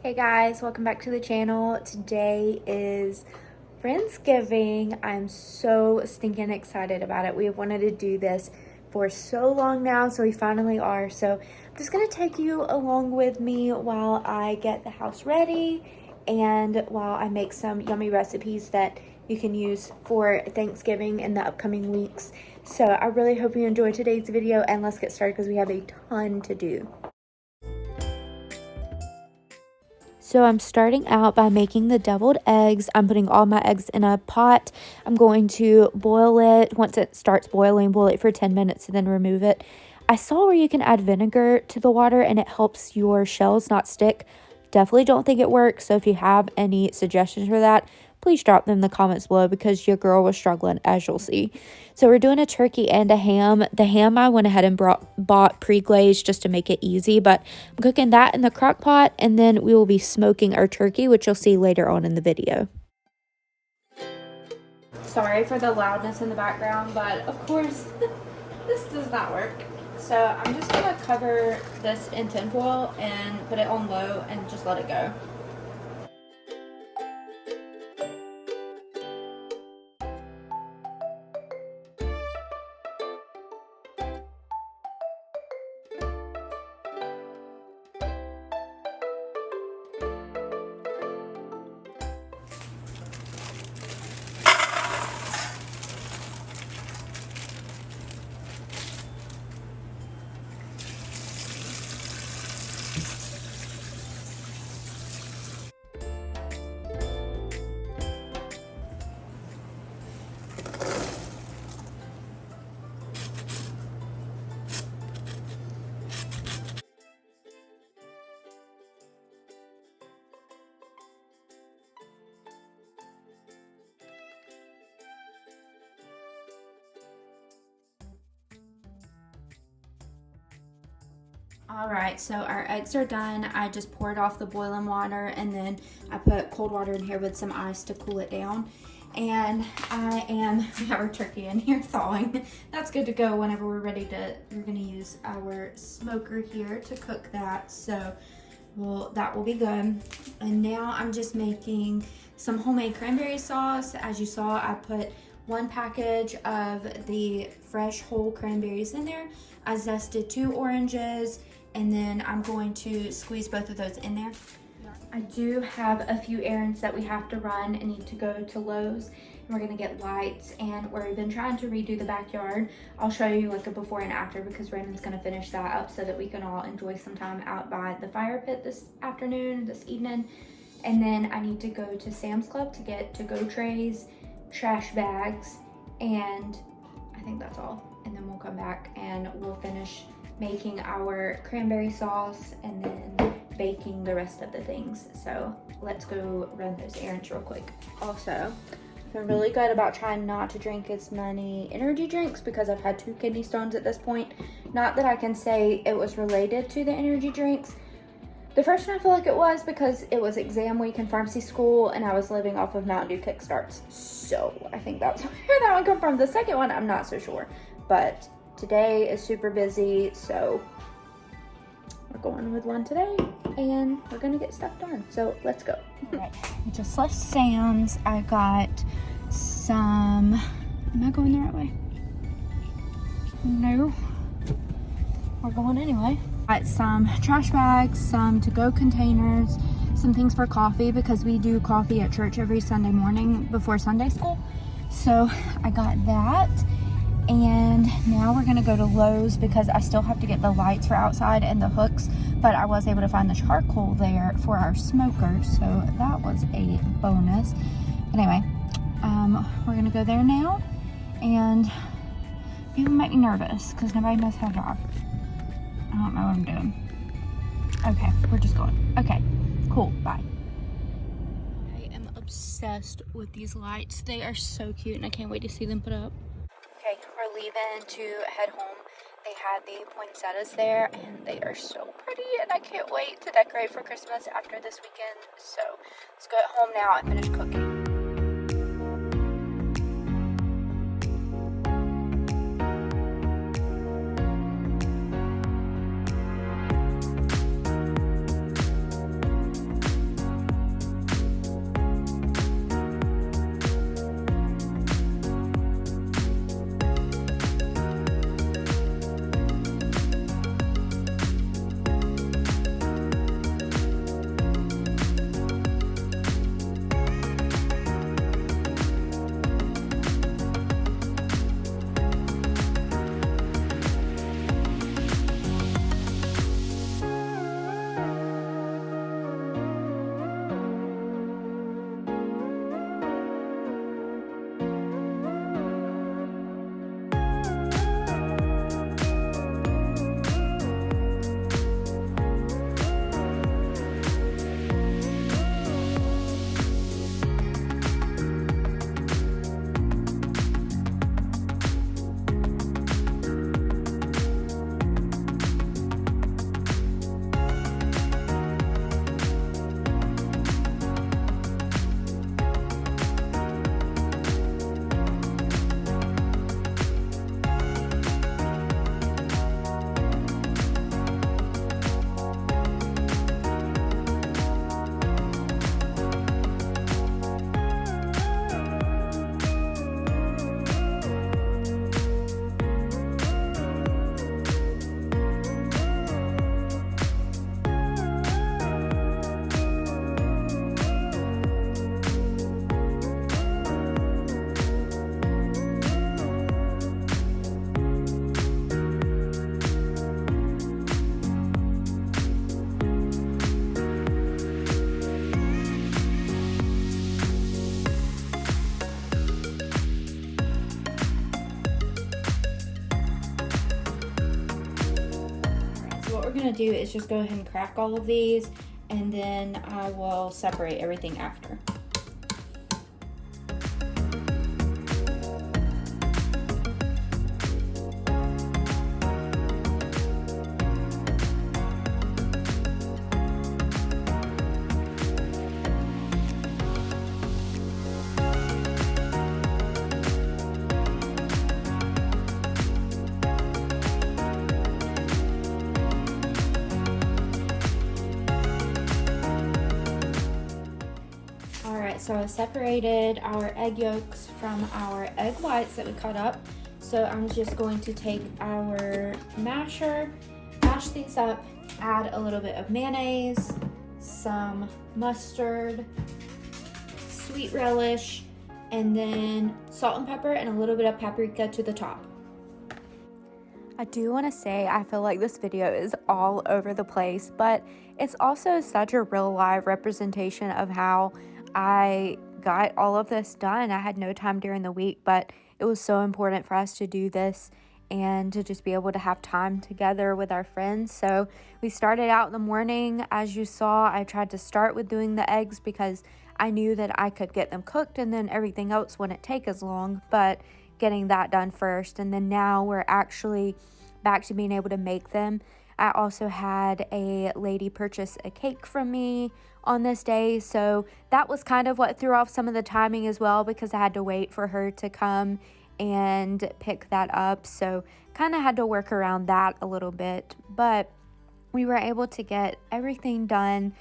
Hey guys, welcome back to the channel. Today is Friendsgiving. I'm so stinking excited about it. We have wanted to do this for so long now, so we finally are. So I'm just gonna take you along with me while I get the house ready and while I make some yummy recipes that you can use for Thanksgiving in the upcoming weeks. So I really hope you enjoyed today's video, and let's get started because we have a ton to do. So I'm starting out by making the deviled eggs. I'm putting all my eggs in a pot. I'm going to boil it. Once it starts boiling, boil it for 10 minutes and then remove it. I saw where you can add vinegar to the water and it helps your shells not stick. Definitely don't think it works. So if you have any suggestions for that, please drop them in the comments below because your girl was struggling, as you'll see. So we're doing a turkey and a ham. The ham I went ahead and bought pre-glazed just to make it easy, but I'm cooking that in the crock pot, and then we will be smoking our turkey, which you'll see later on in the video. Sorry for the loudness in the background, but of course this does not work. So I'm just gonna cover this in tinfoil and put it on low and just let it go. Alright, so our eggs are done. I just poured off the boiling water and then I put cold water in here with some ice to cool it down. And we have our turkey in here thawing. That's good to go whenever we're gonna use our smoker here to cook that. So, well, that will be good. And now I'm just making some homemade cranberry sauce. As you saw, I put one package of the fresh whole cranberries in there. I zested 2 oranges, and then I'm going to squeeze both of those in there. I do have a few errands that we have to run and need to go to Lowe's, and we're gonna get lights, and we've been trying to redo the backyard. I'll show you like a before and after because Brandon's gonna finish that up so that we can all enjoy some time out by the fire pit this evening. And then I need to go to Sam's Club to get to-go trays, trash bags, and I think that's all. And then we'll come back and we'll finish making our cranberry sauce and then baking the rest of the things. So let's go run those errands real quick. Also, I've been really good about trying not to drink as many energy drinks because I've had 2 kidney stones at this point. Not that I can say it was related to the energy drinks. The first one I feel like it was because it was exam week in pharmacy school and I was living off of Mountain Dew Kickstarts. So I think that's where that one come from. The second one, I'm not so sure. But today is super busy, so we're going with one today and we're gonna get stuff done. So let's go. All right, I just left Sam's. I got some, am I going the right way? No, we're going anyway. Got some trash bags, some to-go containers, some things for coffee because we do coffee at church every Sunday morning before Sunday school. So I got that. And now we're gonna go to Lowe's because I still have to get the lights for outside and the hooks, but I was able to find the charcoal there for our smoker, so that was a bonus. Anyway, we're gonna go there now, and people make me nervous because nobody knows how to drive. I don't know what I'm doing. Okay, we're just going. Okay, cool, bye. I am obsessed with these lights. They are so cute and I can't wait to see them put up. Okay, we're leaving to head home. They had the poinsettias there and they are so pretty and I can't wait to decorate for Christmas after this weekend. So let's go home now and finish cooking. gonna do is just go ahead and crack all of these, and then I will separate everything after. So I separated our egg yolks from our egg whites that we cut up. So I'm just going to take our masher, mash these up, add a little bit of mayonnaise, some mustard, sweet relish, and then salt and pepper and a little bit of paprika to the top. I do want to say I feel like this video is all over the place, but it's also such a real live representation of how I got all of this done. I had no time during the week, but it was so important for us to do this and to just be able to have time together with our friends. So we started out in the morning. As you saw, I tried to start with doing the eggs because I knew that I could get them cooked and then everything else wouldn't take as long, but getting that done first. And then now we're actually back to being able to make them. I also had a lady purchase a cake from me on this day, so that was kind of what threw off some of the timing as well, because I had to wait for her to come and pick that up, so kind of had to work around that a little bit, but we were able to get everything done.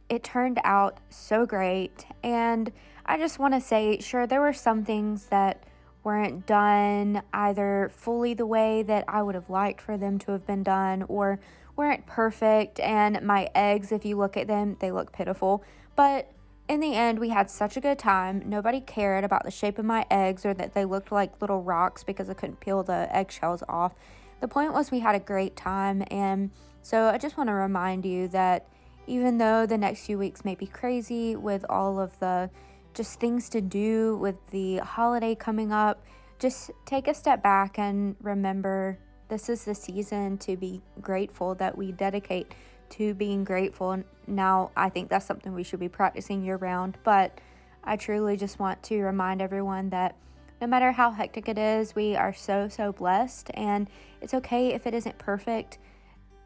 It turned out so great, and I just want to say, sure, there were some things that weren't done either fully the way that I would have liked for them to have been done, or weren't perfect, and my eggs, if you look at them, they look pitiful, but in the end, we had such a good time. Nobody cared about the shape of my eggs or that they looked like little rocks because I couldn't peel the eggshells off. The point was we had a great time, and so I just want to remind you that even though the next few weeks may be crazy with all of the just things to do with the holiday coming up, just take a step back and remember this is the season to be grateful, that we dedicate to being grateful. Now, I think that's something we should be practicing year round, but I truly just want to remind everyone that no matter how hectic it is, we are so blessed, and it's okay if it isn't perfect.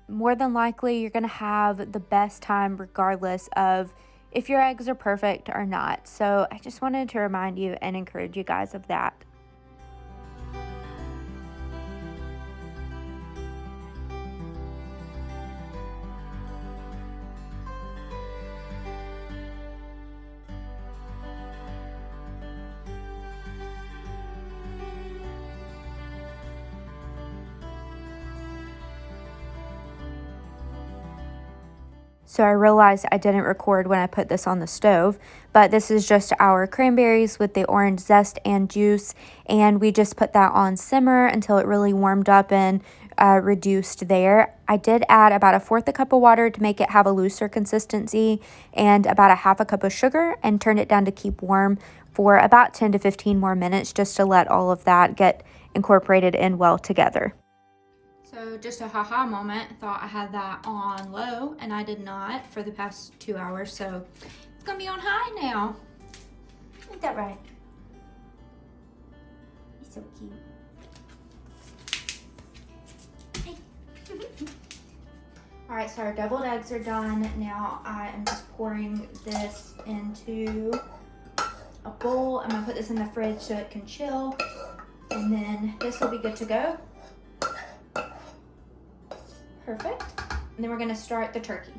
More than likely, you're going to have the best time regardless of if your eggs are perfect or not. So I just wanted to remind you and encourage you guys of that. So I realized I didn't record when I put this on the stove, but this is just our cranberries with the orange zest and juice, and we just put that on simmer until it really warmed up and reduced there. I did add about 1/4 cup of water to make it have a looser consistency, and about 1/2 cup of sugar, and turned it down to keep warm for about 10 to 15 more minutes just to let all of that get incorporated in well together. So just a haha moment, thought I had that on low, and I did not for the past 2 hours, so it's gonna be on high now. Ain't that right? He's so cute. Hey. All right, so our deviled eggs are done. Now I am just pouring this into a bowl. I'm gonna put this in the fridge so it can chill, and then this will be good to go. Perfect. And then we're gonna start the turkey.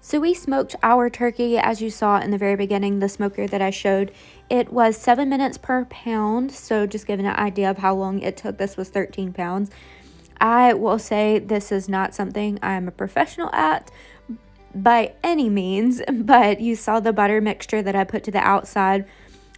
So we smoked our turkey, as you saw in the very beginning, the smoker that I showed. It was 7 minutes per pound, so just giving an idea of how long it took. This was 13 pounds. I will say this is not something I'm a professional at by any means, but you saw the butter mixture that I put to the outside.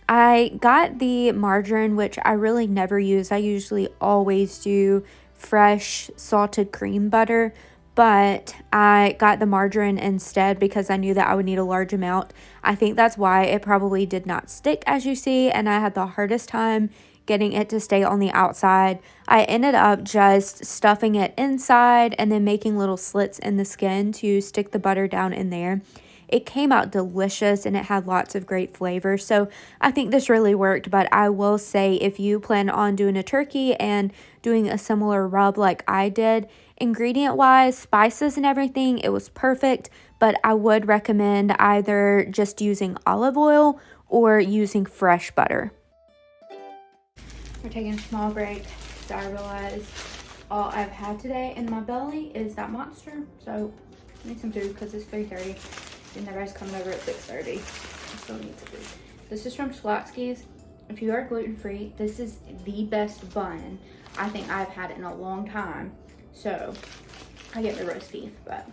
I got the margarine, which I really never use. I usually always do fresh salted cream butter, but I got the margarine instead because I knew that I would need a large amount. I think that's why it probably did not stick, as you see, and I had the hardest time getting it to stay on the outside. I ended up just stuffing it inside and then making little slits in the skin to stick the butter down in there. It came out delicious and it had lots of great flavor. So I think this really worked, but I will say if you plan on doing a turkey and doing a similar rub like I did, ingredient wise, spices and everything, it was perfect, but I would recommend either just using olive oil or using fresh butter. We're taking a small break because I realized all I've had today in my belly is that monster. So I need some food because it's 3:30 and everybody's coming over at 6:30. I still need some food. This is from Schlotzsky's. If you are gluten-free, this is the best bun I think I've had in a long time. So I get the roast beef, but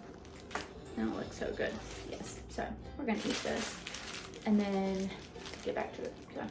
it don't look so good. Yes, so we're gonna eat this and then get back to it. So.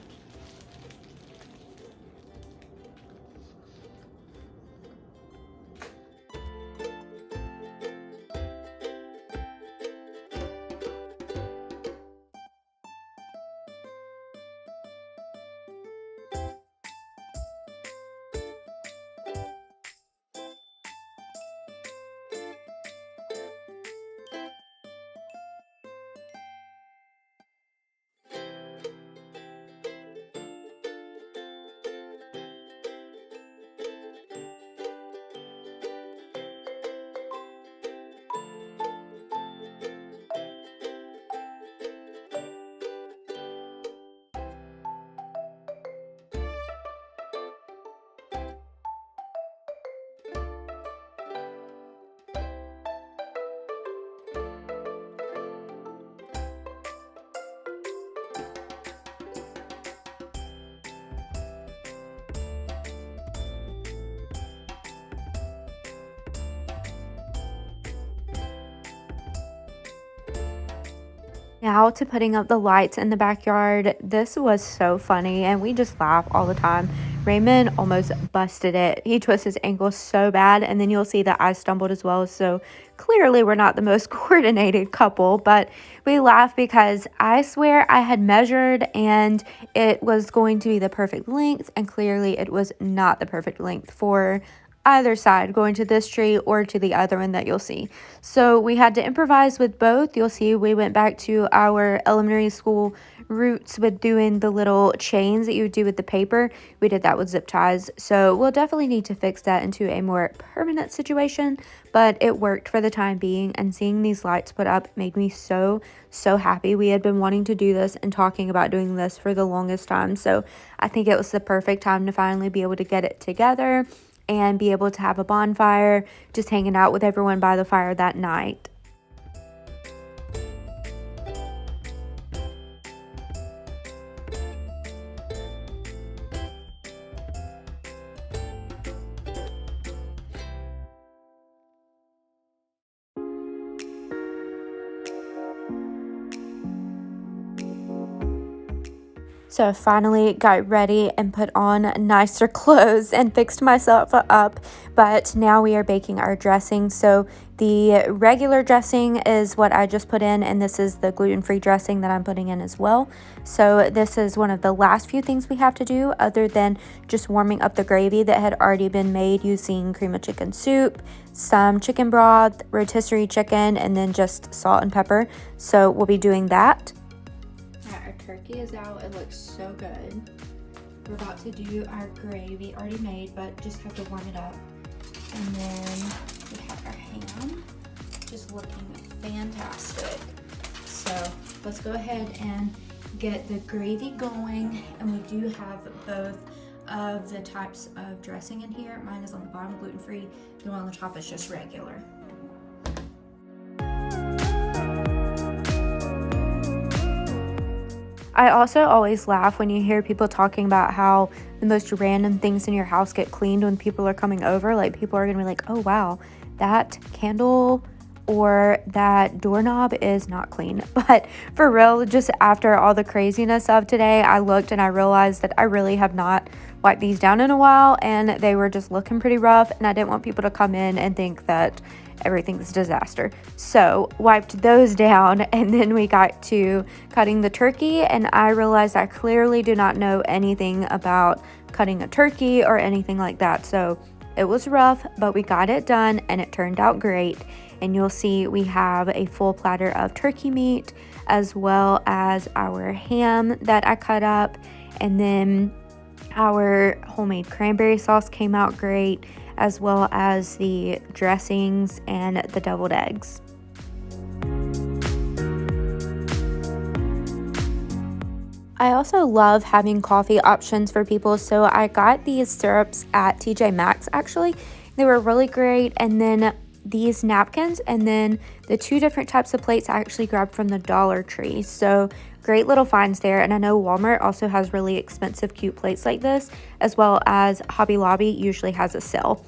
Now to putting up the lights in the backyard. This was so funny and we just laugh all the time. Raymond almost busted it. He twisted his ankle so bad, and then you'll see that I stumbled as well. So clearly we're not the most coordinated couple, but we laugh because I swear I had measured and it was going to be the perfect length, and clearly it was not the perfect length for either side, going to this tree or to the other one that you'll see. So we had to improvise with both. You'll see we went back to our elementary school roots with doing the little chains that you would do with the paper. We did that with zip ties. So we'll definitely need to fix that into a more permanent situation, but it worked for the time being, and seeing these lights put up made me so happy. We had been wanting to do this and talking about doing this for the longest time. So I think it was the perfect time to finally be able to get it together and be able to have a bonfire, just hanging out with everyone by the fire that night. So I finally got ready and put on nicer clothes and fixed myself up, but now we are baking our dressing. So the regular dressing is what I just put in, and this is the gluten-free dressing that I'm putting in as well. So this is one of the last few things we have to do other than just warming up the gravy that had already been made using cream of chicken soup, some chicken broth, rotisserie chicken, and then just salt and pepper. So we'll be doing that. Our turkey is out. It looks so good. We're about to do our gravy, already made, but just have to warm it up. And then we have our ham, just looking fantastic. So let's go ahead and get the gravy going. And we do have both of the types of dressing in here. Mine is on the bottom, gluten-free. The one on the top is just regular. I also always laugh when you hear people talking about how the most random things in your house get cleaned when people are coming over. Like, people are gonna be like, oh wow, that candle or that doorknob is not clean. But for real, just after all the craziness of today, I looked and I realized that I really have not wiped these down in a while, and they were just looking pretty rough, and I didn't want people to come in and think that everything's a disaster. So wiped those down, and then we got to cutting the turkey, and I realized I clearly do not know anything about cutting a turkey or anything like that. So it was rough, but we got it done and it turned out great. And you'll see we have a full platter of turkey meat, as well as our ham that I cut up, and then our homemade cranberry sauce came out great, as well as the dressings and the deviled eggs. I also love having coffee options for people, so I got these syrups at TJ Maxx actually. They were really great, and then these napkins, and then the 2 different types of plates I actually grabbed from the Dollar Tree. So great little finds there, and I know Walmart also has really expensive cute plates like this, as well as Hobby Lobby usually has a sale.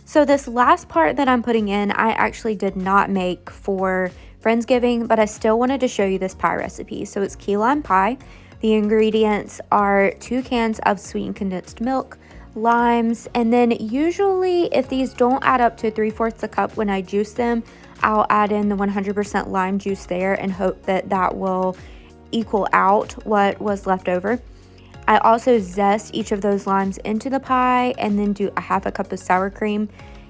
So this last part that I'm putting in, I actually did not make for Friendsgiving, but I still wanted to show you this pie recipe. So it's key lime pie. The ingredients are 2 cans of sweetened condensed milk, limes, and then usually if these don't add up to 3/4 a cup when I juice them, I'll add in the 100% lime juice there and hope that that will equal out what was left over. I also zest each of those limes into the pie and then do a 1/2 cup of sour cream.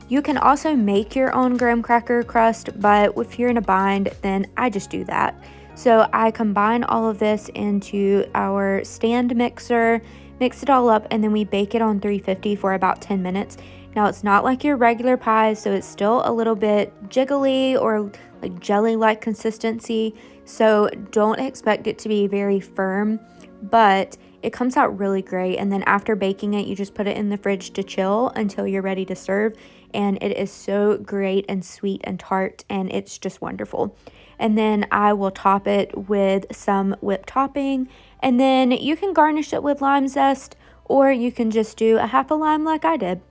You can also make your own graham cracker crust, but if you're in a bind, then I just do that. So I combine all of this into our stand mixer, mix it all up, and then we bake it on 350 for about 10 minutes. Now, it's not like your regular pie, so it's still a little bit jiggly or like jelly-like consistency. So don't expect it to be very firm, but it comes out really great. And then after baking it, you just put it in the fridge to chill until you're ready to serve. And it is so great and sweet and tart, and it's just wonderful. And then I will top it with some whipped topping, and then you can garnish it with lime zest, or you can just do a 1/2 lime like I did.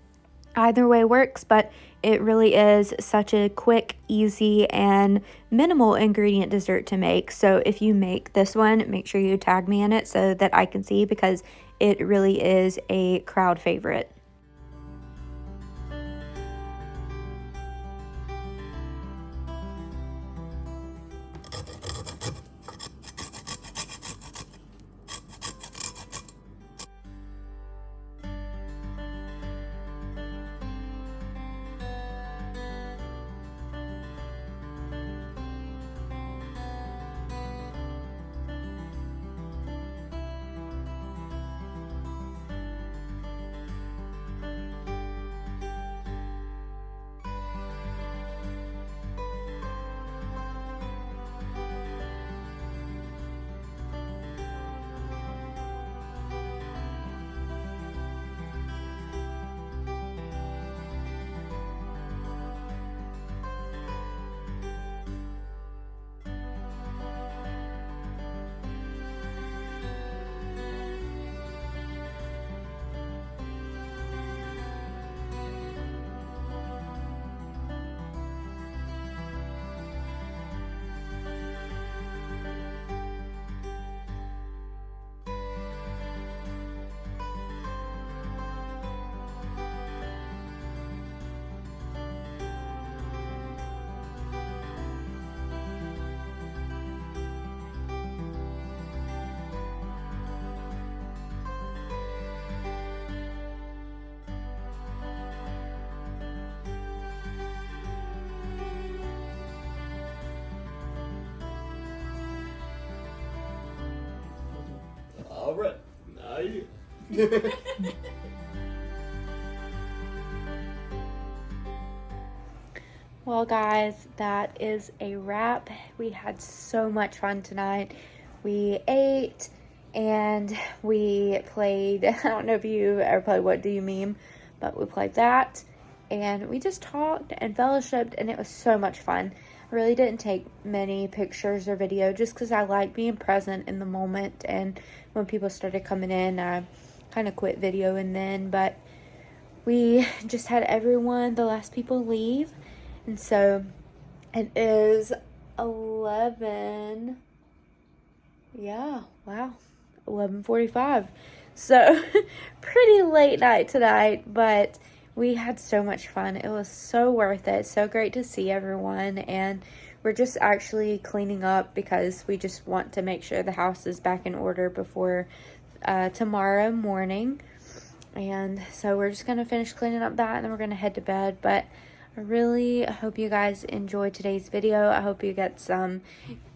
Either way works, but it really is such a quick, easy, and minimal ingredient dessert to make. So if you make this one, make sure you tag me in it so that I can see, because it really is a crowd favorite. All right, now you. Well, guys, that is a wrap. We had so much fun tonight. We ate and we played, I don't know if you ever played What Do You Meme, but we played that, and we just talked and fellowshipped, and it was so much fun. really didn't take many pictures or video just because I like being present in the moment. And when people started coming in, I kind of quit videoing then. But we just had everyone, the last people, leave. And so it is 11. Yeah, wow. 11:45. So pretty late night tonight, but we had so much fun. It was so worth it. So great to see everyone. And we're just actually cleaning up because we just want to make sure the house is back in order before tomorrow morning. And so we're just going to finish cleaning up that, and then we're going to head to bed. But I really hope you guys enjoyed today's video. I hope you get some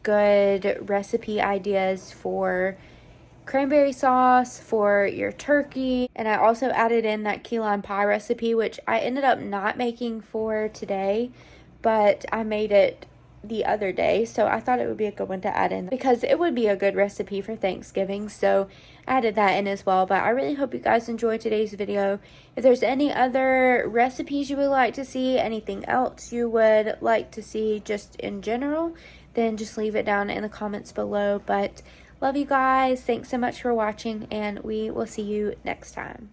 good recipe ideas for cranberry sauce for your turkey. And I also added in that key lime pie recipe, which I ended up not making for today, but I made it the other day, so I thought it would be a good one to add in because it would be a good recipe for Thanksgiving. So I added that in as well. But I really hope you guys enjoyed today's video. If there's any other recipes you would like to see, anything else you would like to see just in general, then just leave it down in the comments below. But love you guys. Thanks so much for watching, and we will see you next time.